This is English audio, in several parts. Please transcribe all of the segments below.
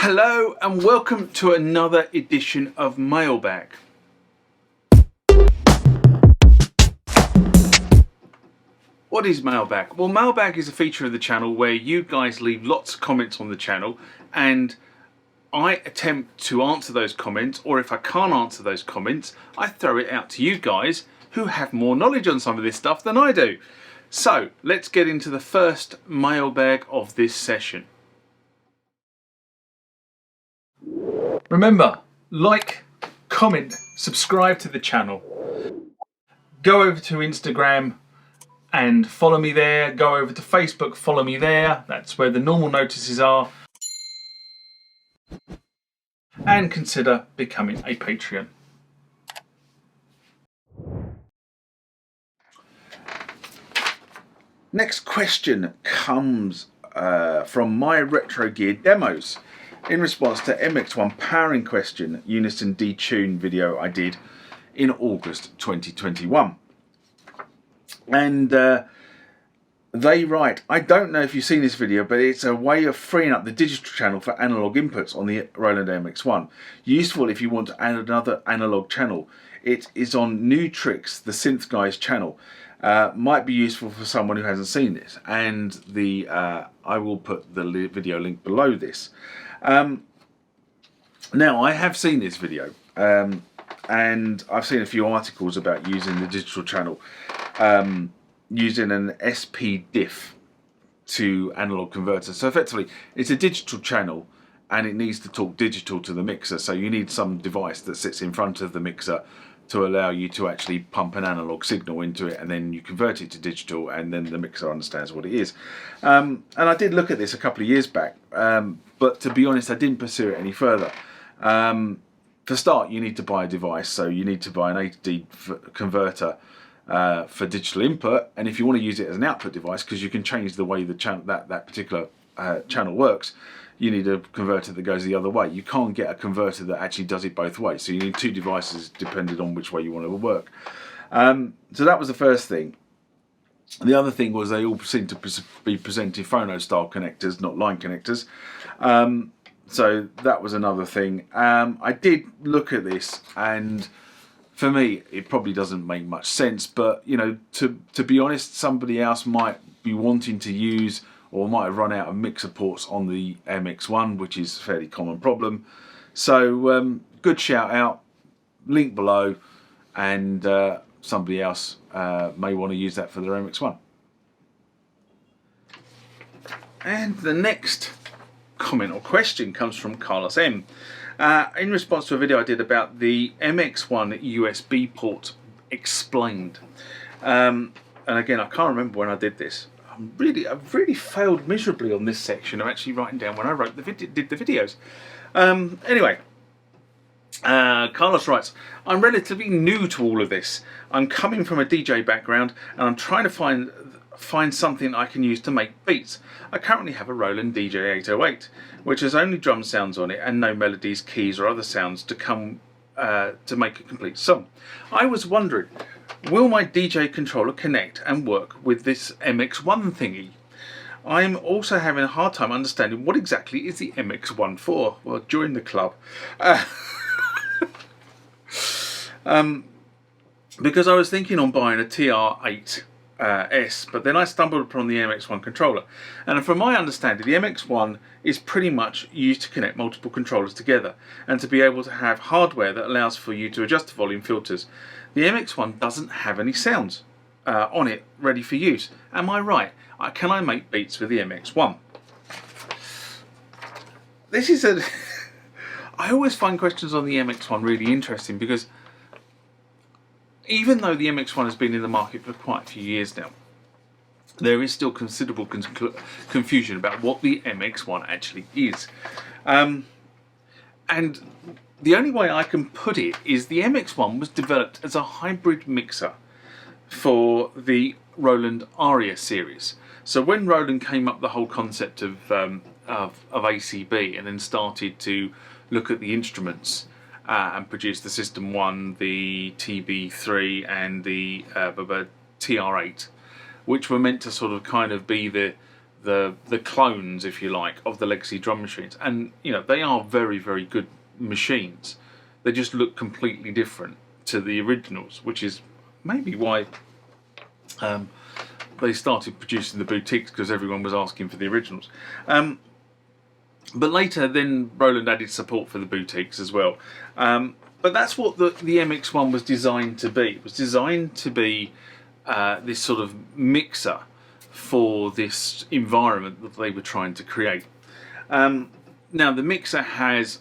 Hello and welcome to another edition of Mailbag. What is Mailbag? Well, Mailbag is a feature of the channel where you guys leave lots of comments on the channel and I attempt to answer those comments, or if I can't answer those comments, I throw it out to you guys who have more knowledge on some of this stuff than I do. So let's get into the first mailbag of this session. Remember, like, comment, subscribe to the channel. Go over to Instagram and follow me there. Go over to Facebook, follow me there. That's where the normal notices are. And consider becoming a Patreon. Next question comes from My Retro Gear Demos in response to MX-1 powering question Unison detune video I did in August 2021. And they write, I don't know if you've seen this video, but it's a way of freeing up the digital channel for analog inputs on the Roland MX-1. Useful if you want to add another analog channel. It is on New Tricks, the Synth Guys channel. Might be useful for someone who hasn't seen this. And the I will put the video link below this. Now, I have seen this video. And I've seen a few articles about using the digital channel. Using an SP diff to analog converter. So effectively it's a digital channel and it needs to talk digital to the mixer, so you need some device that sits in front of the mixer to allow you to actually pump an analog signal into it, and then you convert it to digital and then the mixer understands what it is. And I did look at this a couple of years back, but to be honest I didn't pursue it any further. For start, you need to buy a device, so you need to buy an 8D converter for digital input, and if you want to use it as an output device, because you can change the way the channel that particular channel works, you need a converter that goes the other way. You can't get a converter that actually does it both ways, so you need two devices depending on which way you want it to work. So that was the first thing. The other thing was they all seem to be presenting phono style connectors, not line connectors. So that was another thing. I did look at this, and for me, it probably doesn't make much sense, but you know, to be honest, somebody else might be wanting to use or might have run out of mixer ports on the MX-1, which is a fairly common problem. So good shout out, link below, and somebody else may want to use that for their MX-1. And the next comment or question comes from Carlos M. In response to a video I did about the MX-1 USB port explained. And again, I can't remember when I did this. I've really failed miserably on this section of actually writing down when I did the videos. Anyway, Carlos writes, I'm relatively new to all of this. I'm coming from a DJ background and I'm trying to find something I can use to make beats. I currently have a Roland DJ 808, which has only drum sounds on it and no melodies, keys or other sounds to come to make a complete song. I was wondering, will my DJ controller connect and work with this MX-1 thingy? I'm also having a hard time understanding what exactly is the MX-1 for. Well, join the club. Because I was thinking on buying a TR8 S, but then I stumbled upon the MX-1 controller, and from my understanding the MX-1 is pretty much used to connect multiple controllers together and to be able to have hardware that allows for you to adjust the volume filters. The MX-1 doesn't have any sounds on it ready for use. Am I right? Can I make beats with the MX-1? This is a I always find questions on the MX-1 really interesting, because even though the MX-1 has been in the market for quite a few years now, there is still considerable confusion about what the MX-1 actually is. And the only way I can put it is the MX-1 was developed as a hybrid mixer for the Roland Aria series. So when Roland came up the whole concept of ACB and then started to look at the instruments and produce the System 1, the TB3 and the TR8, which were meant to sort of kind of be the the clones, if you like, of the legacy drum machines. And you know, they are very, very good machines. They just look completely different to the originals, which is maybe why they started producing the boutiques, because everyone was asking for the originals. But later, then Roland added support for the boutiques as well. But that's what the MX-1 was designed to be. It was designed to be this sort of mixer for this environment that they were trying to create. Now, the mixer has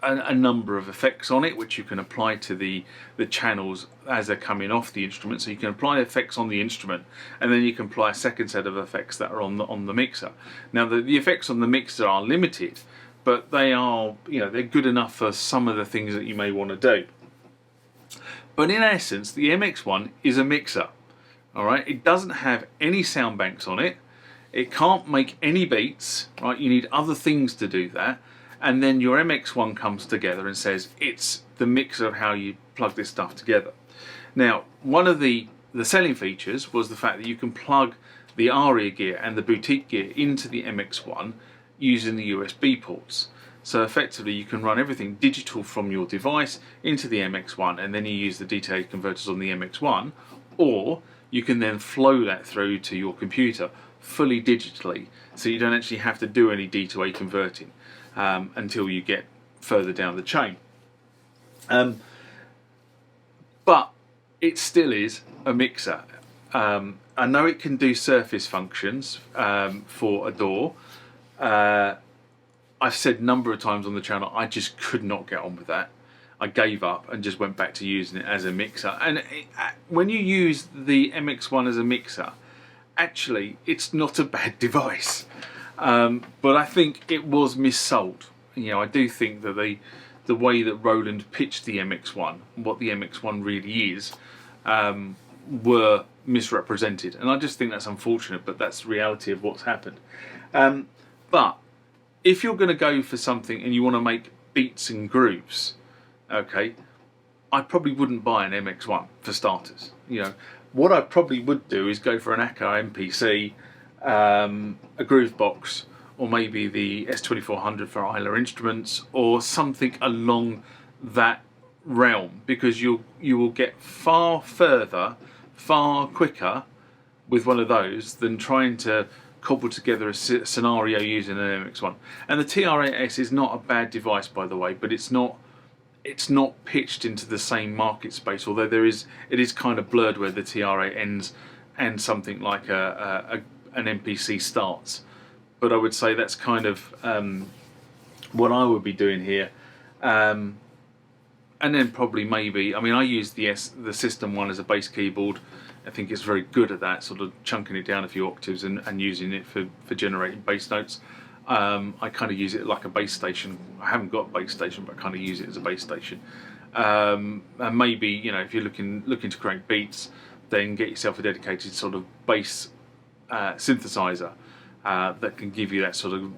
a number of effects on it, which you can apply to the channels as they're coming off the instrument. So you can apply effects on the instrument, and then you can apply a second set of effects that are on the mixer. Now, the effects on the mixer are limited, but they are, you know, they're good enough for some of the things that you may want to do. But in essence, the MX-1 is a mixer. All right, it doesn't have any sound banks on it. It can't make any beats. Right, you need other things to do that. And then your MX-1 comes together and says it's the mixer of how you plug this stuff together. Now, one of the selling features was the fact that you can plug the ARIA gear and the boutique gear into the MX-1 using the USB ports. So effectively you can run everything digital from your device into the MX-1, and then you use the DTA converters on the MX-1, or you can then flow that through to your computer fully digitally, so you don't actually have to do any D to A converting until you get further down the chain. But it still is a mixer. I know it can do surface functions for a DAW. I've said a number of times on the channel, I just could not get on with that. I gave up and just went back to using it as a mixer. And when you use the MX-1 as a mixer, actually it's not a bad device. But I think it was missold. You know, I do think that the way that Roland pitched the MX-1, what the MX-1 really is, were misrepresented. And I just think that's unfortunate, but that's the reality of what's happened. But if you're going to go for something and you want to make beats and grooves, okay, I probably wouldn't buy an MX-1 for starters. You know, what I probably would do is go for an Acca MPC, a groove box, or maybe the S2400 for Isla Instruments, or something along that realm, because you will get far further, far quicker with one of those than trying to cobble together a scenario using an MX-1. And the TR-8S is not a bad device, by the way, but it's not pitched into the same market space, although it is kind of blurred where the TR-8 ends and something like an MPC starts. But I would say that's kind of what I would be doing here. And then probably maybe, I mean, I use the System 1 as a bass keyboard. I think it's very good at that, sort of chunking it down a few octaves and using it for generating bass notes. I kind of use it like a bass station. I haven't got a bass station, but I kind of use it as a bass station. And maybe, you know, if you're looking to create beats, then get yourself a dedicated sort of bass synthesizer that can give you that sort of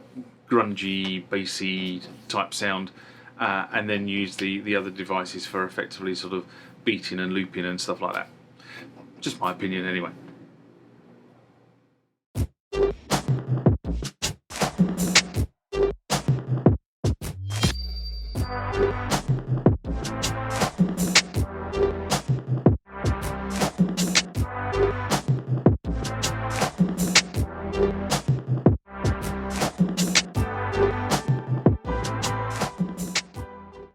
grungy, bassy type sound, and then use the other devices for effectively sort of beating and looping and stuff like that. Just my opinion anyway.